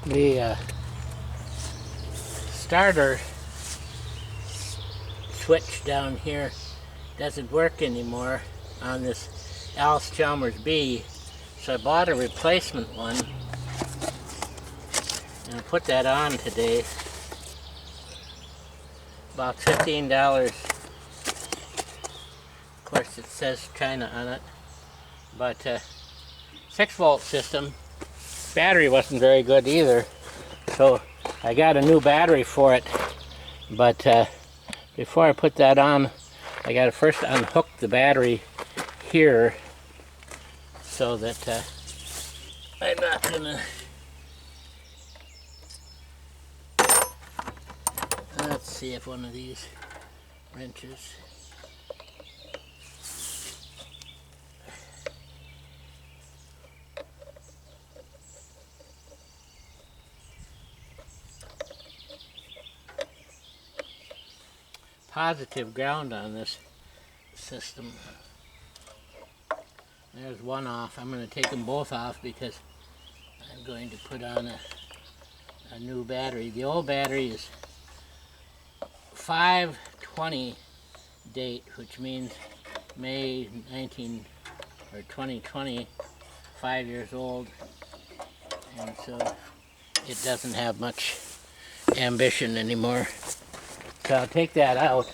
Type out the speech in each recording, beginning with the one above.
The starter switch down here doesn't work anymore on this Allis B, so I bought a replacement one and I put that on today. About $15. Of course it says China on it, but 6-volt system. Battery wasn't very good either, so I got a new battery for it, but before I put that on, I got to first unhook the battery here so that I'm not gonna, let's see if one of these wrenches, positive ground on this system. There's one off. I'm going to take them both off because I'm going to put on a new battery. The old battery is 5/20 date, which means May 2020, 5 years old, and so it doesn't have much ambition anymore. So I'll take that out.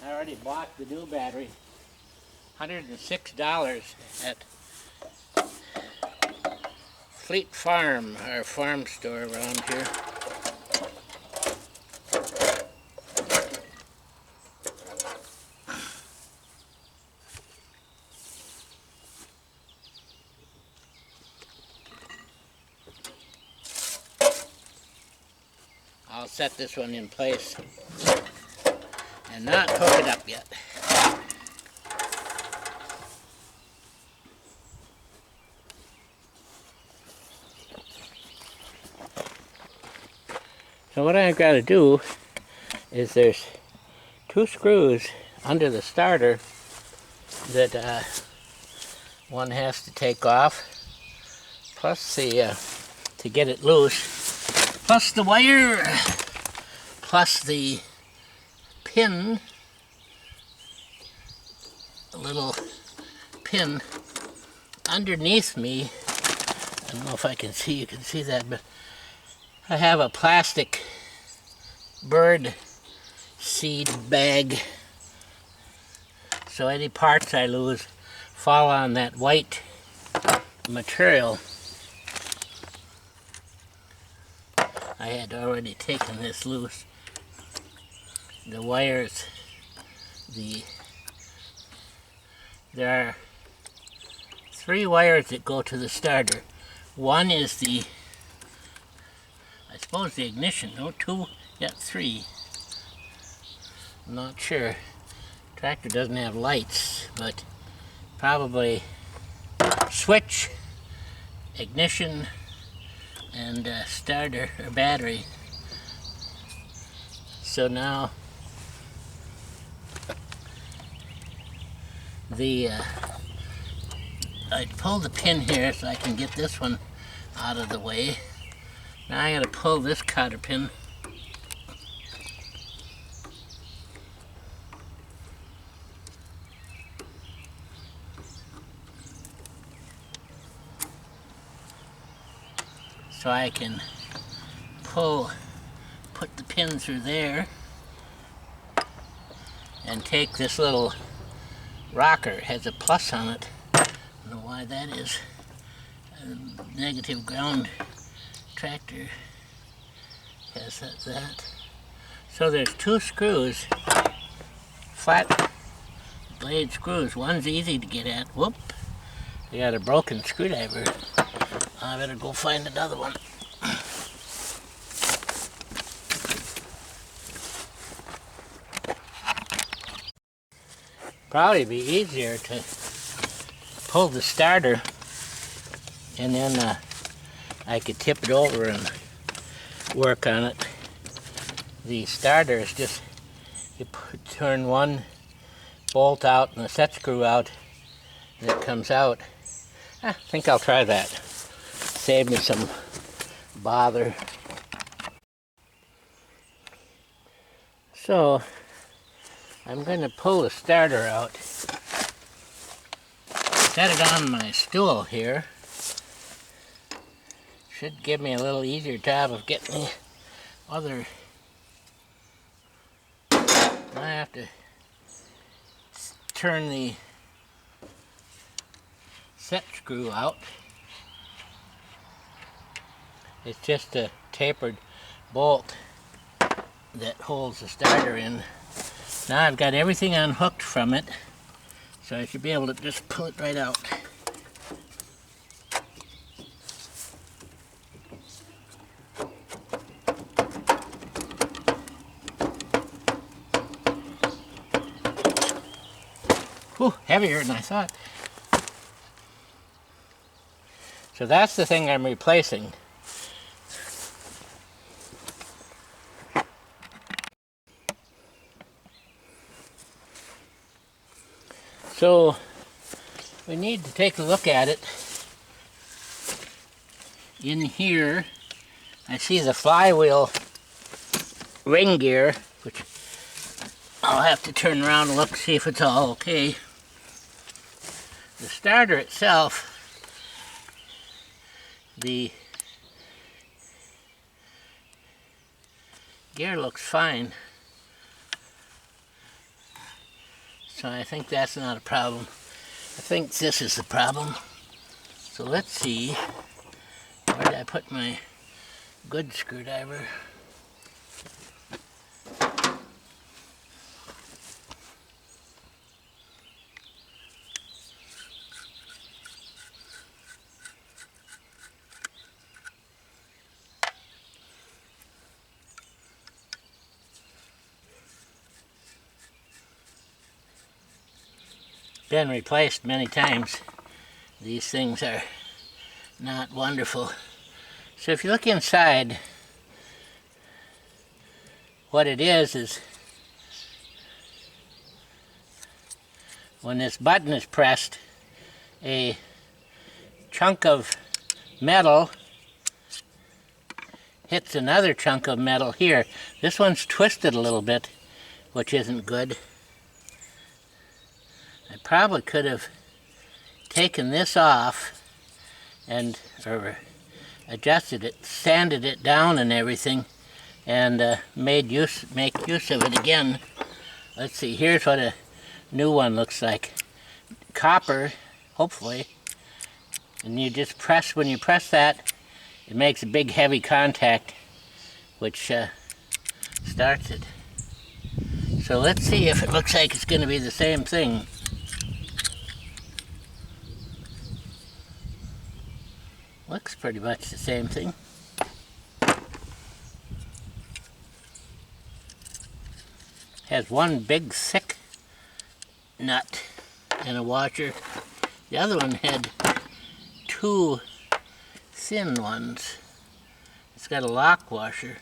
I already bought the new battery, $106 at Fleet Farm, our farm store around here. I'll set this one in place and not hook it up yet. So what I've got to do is there's 2 screws under the starter that one has to take off, plus the to get it loose, plus the wire, plus the pin, a little pin underneath me. I don't know if I can see, you can see that, but I have a plastic bird seed bag, so any parts I lose fall on that white material. I had already taken this loose. The wires, there are 3 wires that go to the starter. One is the, I suppose, the ignition. No, 2, yeah, 3. I'm not sure. Tractor doesn't have lights, but probably switch, ignition, and starter or battery. So now I pull the pin here so I can get this one out of the way. Now I gotta pull this cotter pin. So I can put the pin through there and take this little rocker. It has a plus on it. I don't know why that is. A negative ground tractor has that. So there's 2 screws, flat blade screws. One's easy to get at. Whoop! I got a broken screwdriver. I better go find another one. Probably be easier to pull the starter and then I could tip it over and work on it. The starter is just, you turn one bolt out and the set screw out and it comes out. I think I'll try that. save me some bother. So I'm going to pull the starter out, set it on my stool here. Should give me a little easier job of getting the other. I have to turn the set screw out. It's just a tapered bolt that holds the starter in. Now I've got everything unhooked from it, so I should be able to just pull it right out. Whew, heavier than I thought. So that's the thing I'm replacing. So we need to take a look at it. In here, I see the flywheel ring gear, which I'll have to turn around and look, see if it's all okay. The starter itself, the gear looks fine. So I think that's not a problem. I think this is the problem. So let's see, where did I put my good screwdriver? Been replaced many times. These things are not wonderful. So if you look inside, what it is when this button is pressed, a chunk of metal hits another chunk of metal here. This one's twisted a little bit, which isn't good. I probably could have taken this off and adjusted it, sanded it down and everything, and make use of it again. Let's see, here's what a new one looks like. Copper, hopefully, and you just press, when you press that, it makes a big heavy contact, which starts it. So let's see if it looks like it's going to be the same thing. Looks pretty much the same thing. Has one big thick nut and a washer. The other one had two thin ones. It's got a lock washer.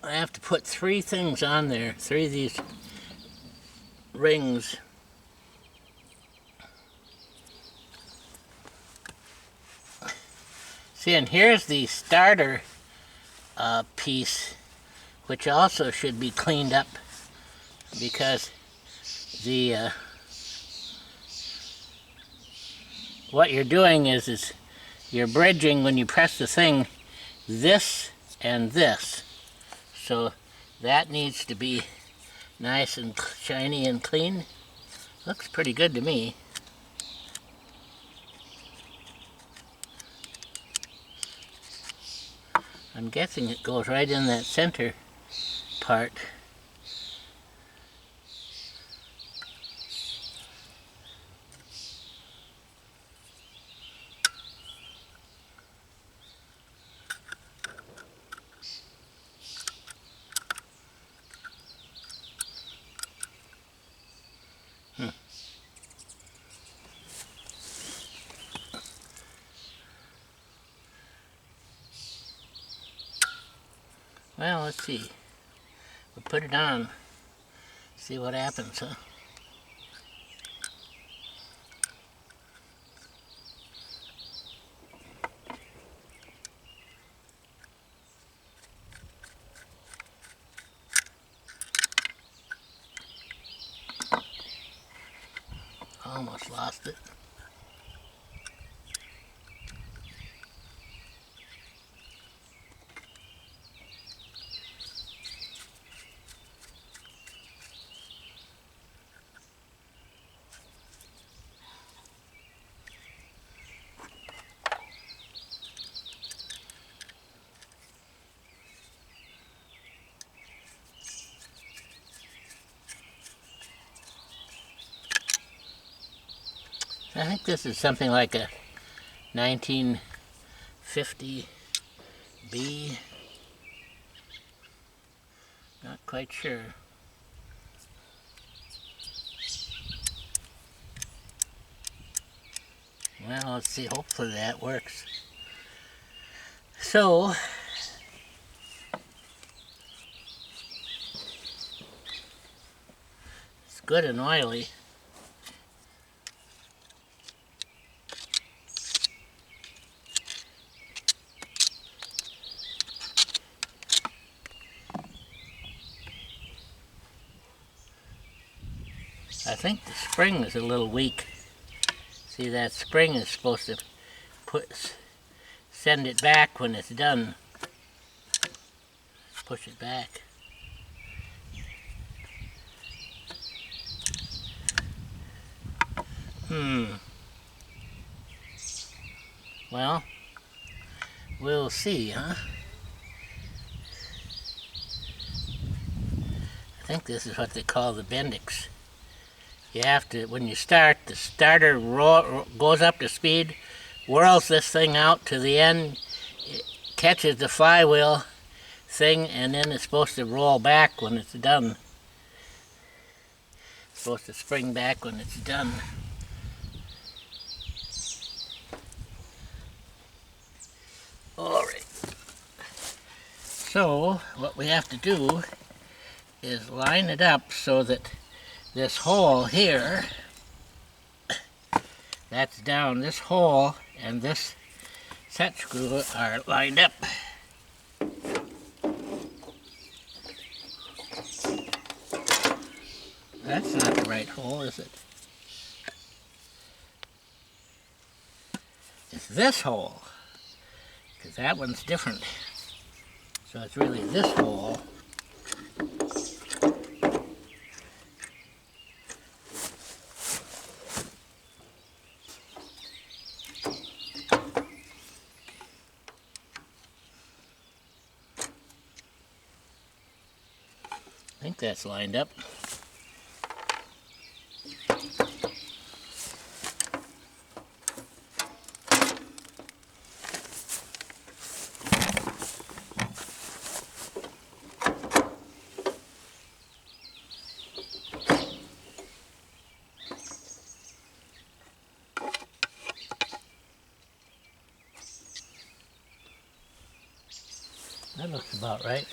I have to put three things on there, three of these rings. See, and here's the starter piece, which also should be cleaned up, because the what you're doing is you're bridging, when you press the thing, this and this. So that needs to be nice and shiny and clean. Looks pretty good to me. I'm guessing it goes right in that center part. Well, let's see. We'll put it on, see what happens, huh? almost lost it. I think this is something like a 1950 B. Not quite sure. Well, let's see, hopefully that works. So, it's good and oily. I think the spring is a little weak. See, that spring is supposed to send it back when it's done. Push it back. Well, we'll see, huh? I think this is what they call the Bendix. You have to, when you start, the starter goes up to speed, whirls this thing out to the end, it catches the flywheel thing, and then it's supposed to roll back when it's done. It's supposed to spring back when it's done. Alright. So, what we have to do is line it up so that this hole here, that's down, this hole and this set screw are lined up. That's not the right hole, is it? It's this hole, because that one's different. So it's really this hole. I think that's lined up. That looks about right.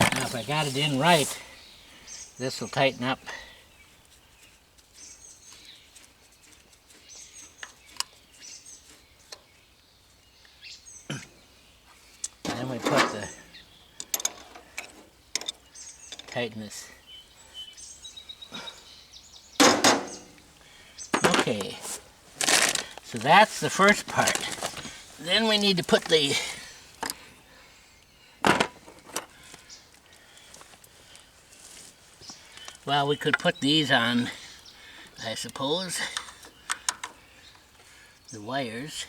Now if I got it in right, this will tighten up. And then we put the tightness. Okay, so that's the first part. Then we need to put the well, we could put these on, I suppose, the wires.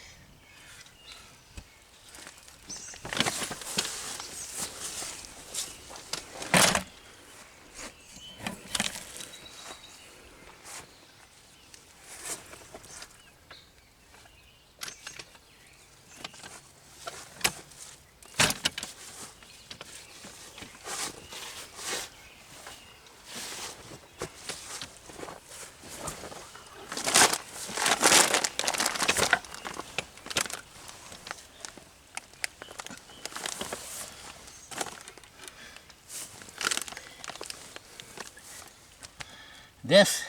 This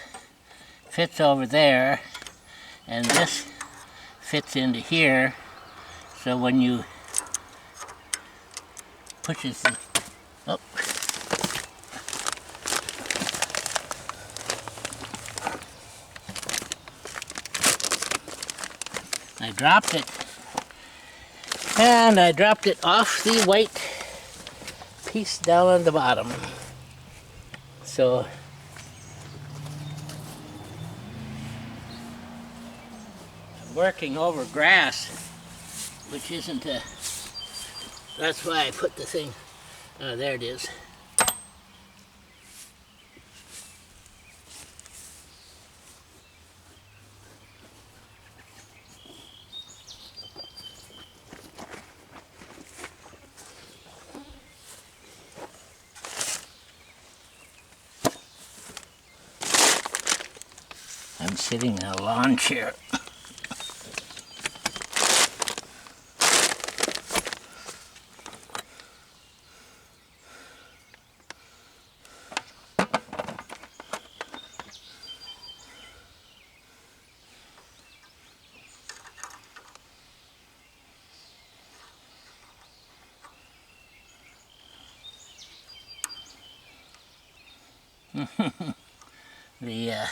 fits over there, and this fits into here, so when you pushes the, oh. I dropped it, and I dropped it off the white piece down on the bottom. So I'm working over grass, which isn't a, that's why I put the thing, oh, there it is. I'm sitting in a lawn chair. The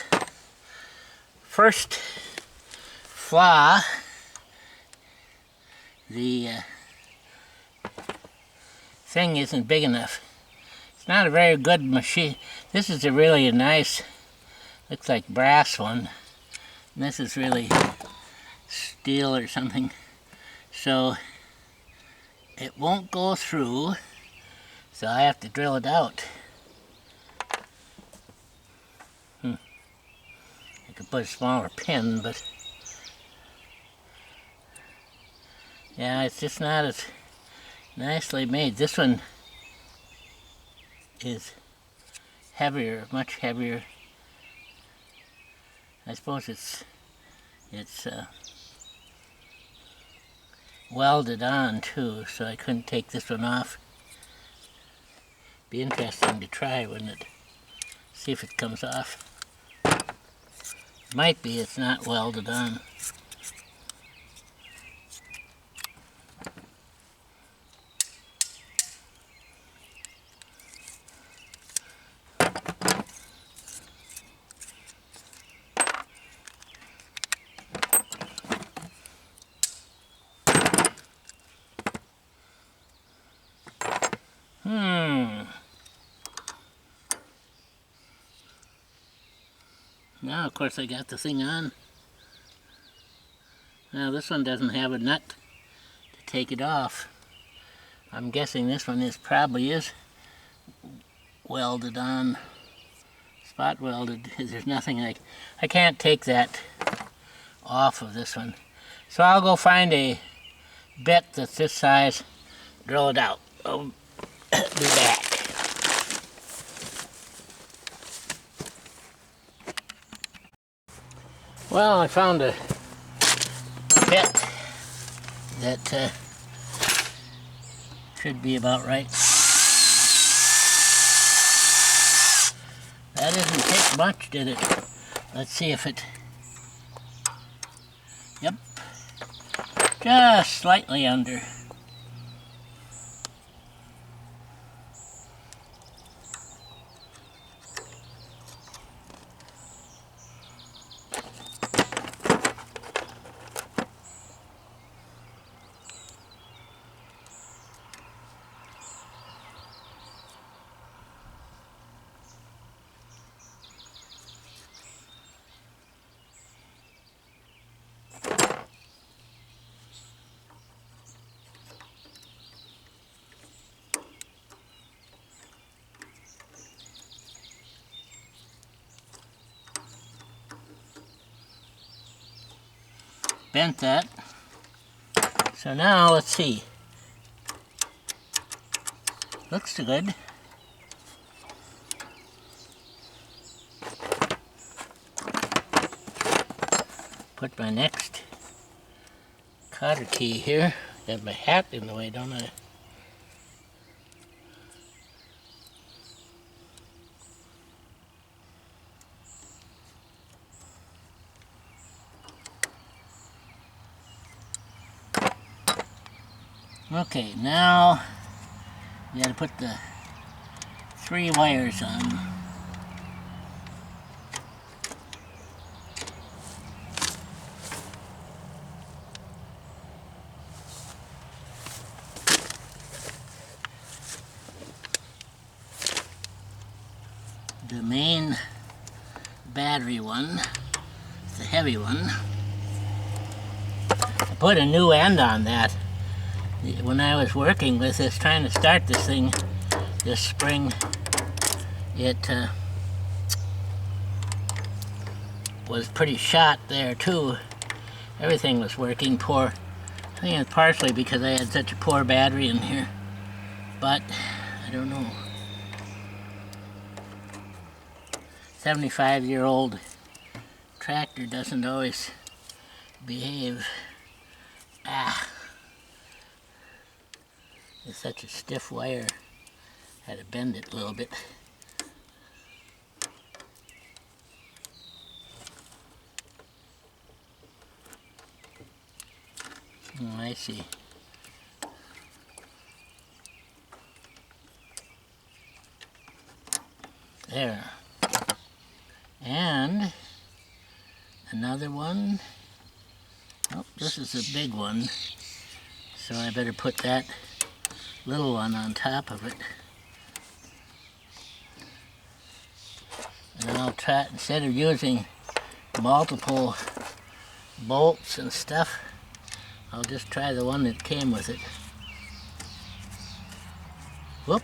first flaw, the thing isn't big enough. It's not a very good machine. This is a really nice, looks like brass one. And this is really steel or something. So it won't go through, so I have to drill it out. I could put a smaller pin, but yeah, it's just not as nicely made. This one is heavier, much heavier. I suppose it's welded on too, so I couldn't take this one off. Be interesting to try, wouldn't it? See if it comes off. Might be, it's not welded on. Now, of course, I got the thing on. Now, this one doesn't have a nut to take it off. I'm guessing this one probably is welded on, spot welded. There's nothing I can't take that off of this one. So I'll go find a bit that's this size, drill it out. I'll be back. Well, I found a bit that should be about right. That didn't take much, did it? Let's see if it... Yep. Just slightly under. Bent that. So now let's see. Looks good. Put my next cotter key here. Got my hat in the way, don't I? Okay, now You gotta put the 3 wires on. The main battery one, the heavy one. I put a new end on that. When I was working with this, trying to start this thing this spring, it was pretty shot there too. Everything was working poor. I think it's partially because I had such a poor battery in here, but I don't know. 75-year-old tractor doesn't always behave. It's such a stiff wire. Had to bend it a little bit. Oh, I see. There. And another one. Oh, this is a big one, so I better put that little one on top of it. And I'll try, instead of using multiple bolts and stuff, I'll just try the one that came with it. Whoop!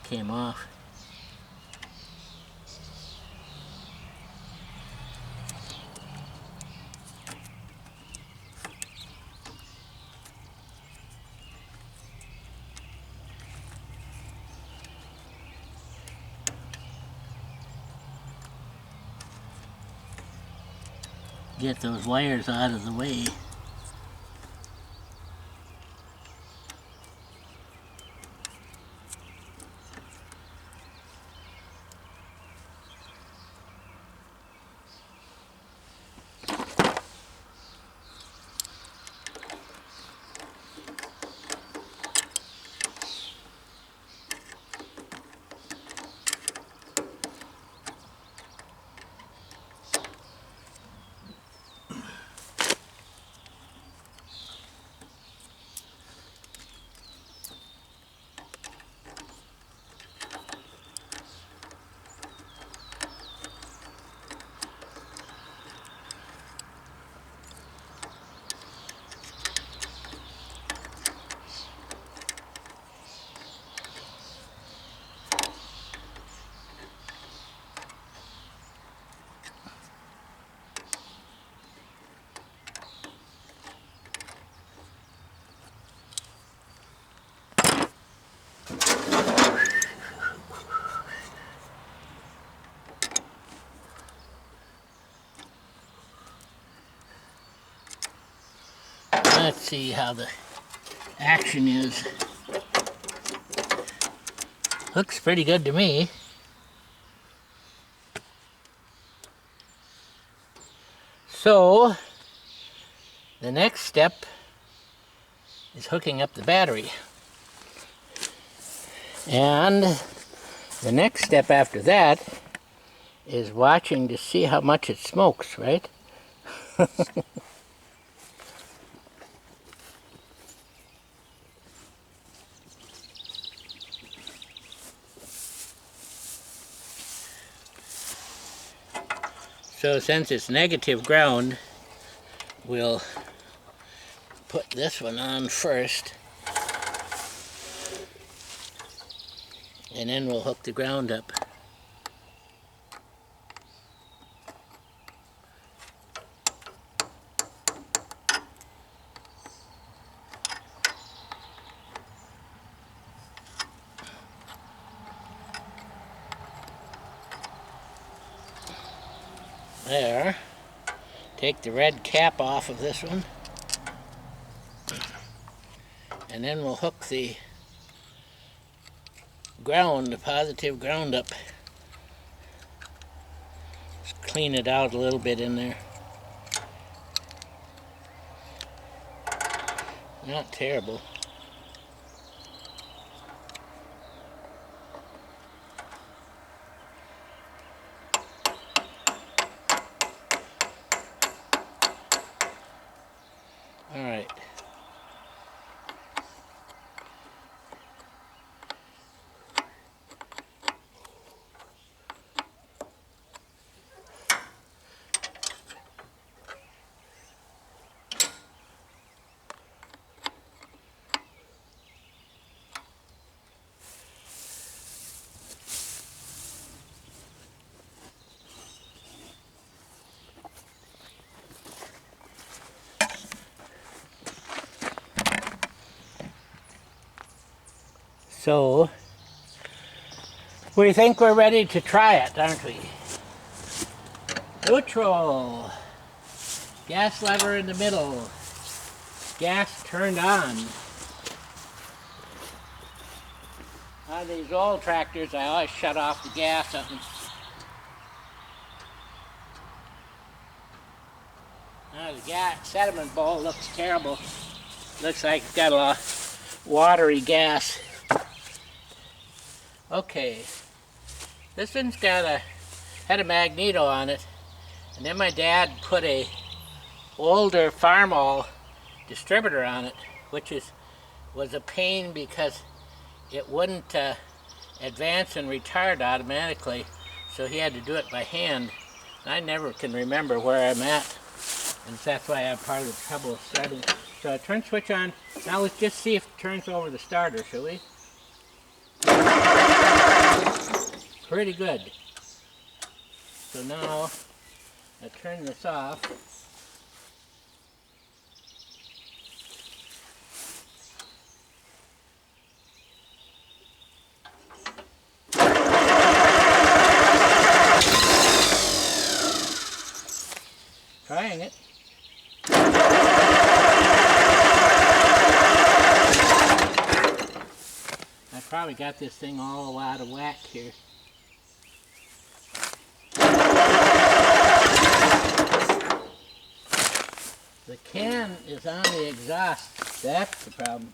Came off. Get those wires out of the way. Let's see how the action is. Looks pretty good to me. So, the next step is hooking up the battery. And the next step after that is watching to see how much it smokes, right? So since it's negative ground, we'll put this one on first, and then we'll hook the ground up. There. Take the red cap off of this one, and then we'll hook the ground, the positive ground up. Just clean it out a little bit in there. Not terrible. All right. So, we think we're ready to try it, aren't we? Neutral. Gas lever in the middle. Gas turned on. On these old tractors, I always shut off the gas on them. Now the gas sediment bowl looks terrible. Looks like it's got a lot of watery gas. Okay, this one's had a magneto on it, and then my dad put a older Farmall distributor on it, which was a pain because it wouldn't advance and retard automatically, so he had to do it by hand. And I never can remember where I'm at, and that's why I have part of the trouble starting. So I turn switch on. Now let's just see if it turns over the starter, shall we? Pretty good. So now I turn this off. Trying it. I probably got this thing all out of whack here. The can is on the exhaust. That's the problem.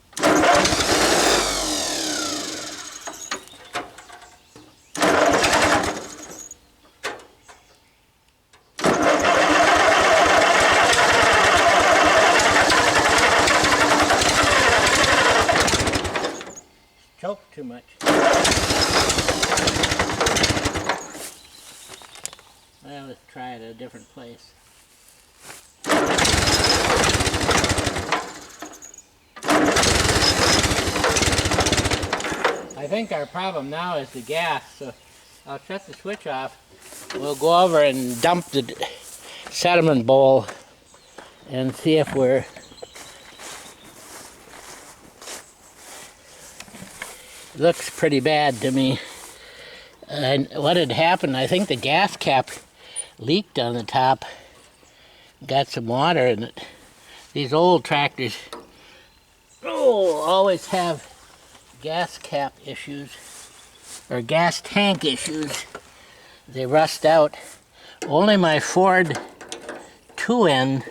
Choked too much. Well, let's try it at a different place. I think our problem now is the gas, so I'll shut the switch off. We'll go over and dump the sediment bowl and see if we're... Looks pretty bad to me. And what had happened, I think the gas cap leaked on the top. Got some water in it. These old tractors always have gas cap issues or gas tank issues. They rust out. Only my Ford 2N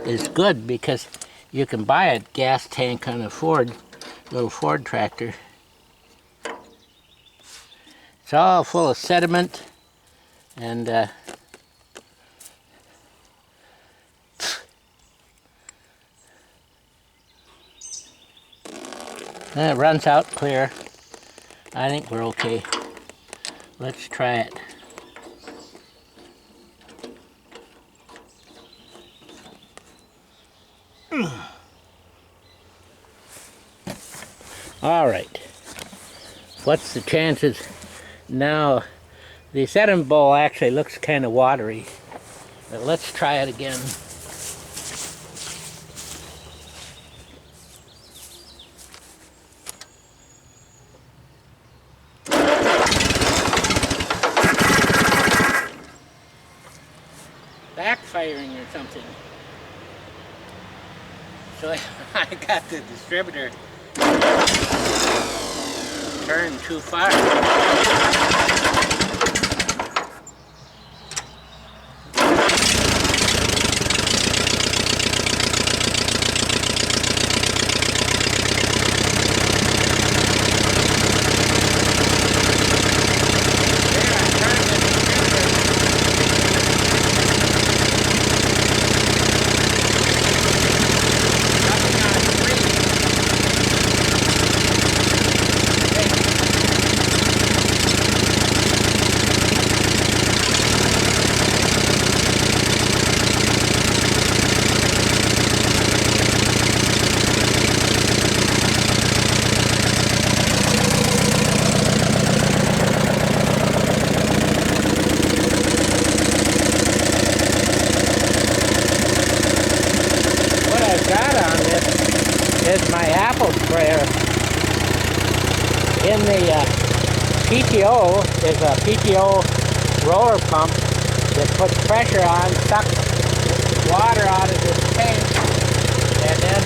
is good because you can buy a gas tank on a little Ford tractor. It's all full of sediment and it runs out clear. I think we're okay. Let's try it. All right. What's the chances? Now, the sediment bowl actually looks kind of watery. But let's try it again. Backfiring or something. So I got the distributor turned too far. is my apple sprayer. In the PTO is a PTO roller pump that puts pressure on, sucks water out of this tank, and then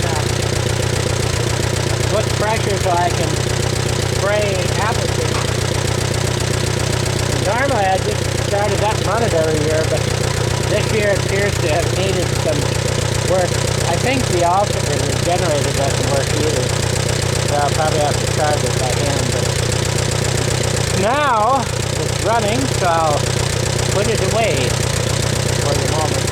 puts pressure so I can spray apple trees. Normally I just started that and run it every year, but this year it appears to have needed some work. I think the alternator, the generator, doesn't work either, so I'll probably have to charge it by hand. But now it's running, so I'll put it away for the moment.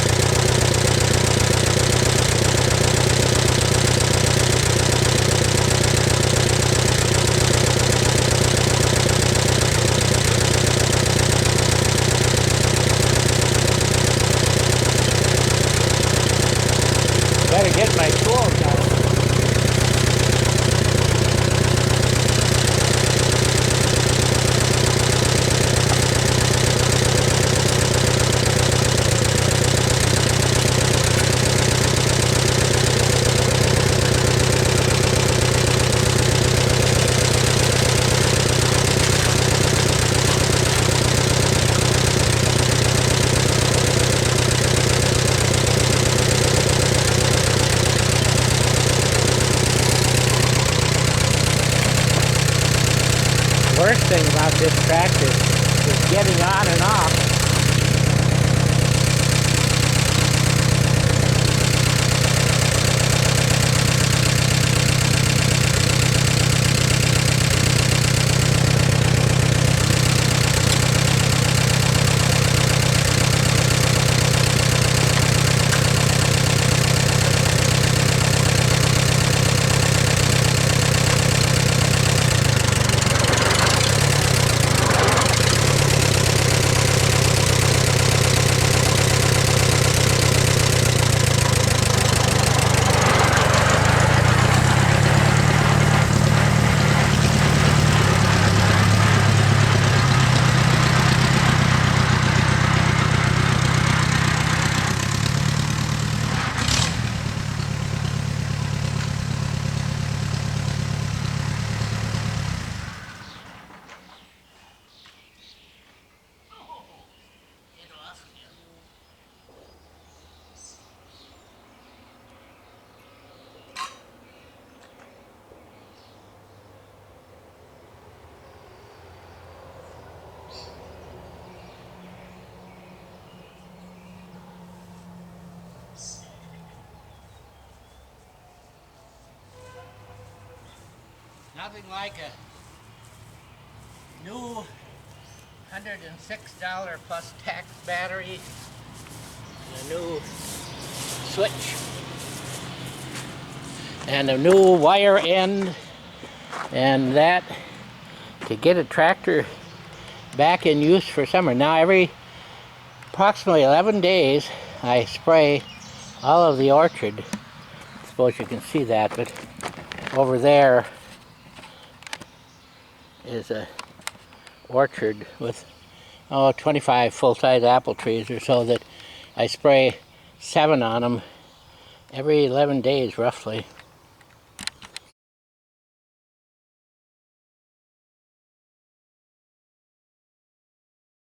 Better get my tools out. Worst thing about this tractor is getting on and off. Nothing like a new $106 plus tax battery, and a new switch, and a new wire end, and that to get a tractor back in use for summer. Now every approximately 11 days I spray all of the orchard. I suppose you can see that, but over there is a orchard with 25 full-size apple trees or so that I spray 7 on them every 11 days roughly.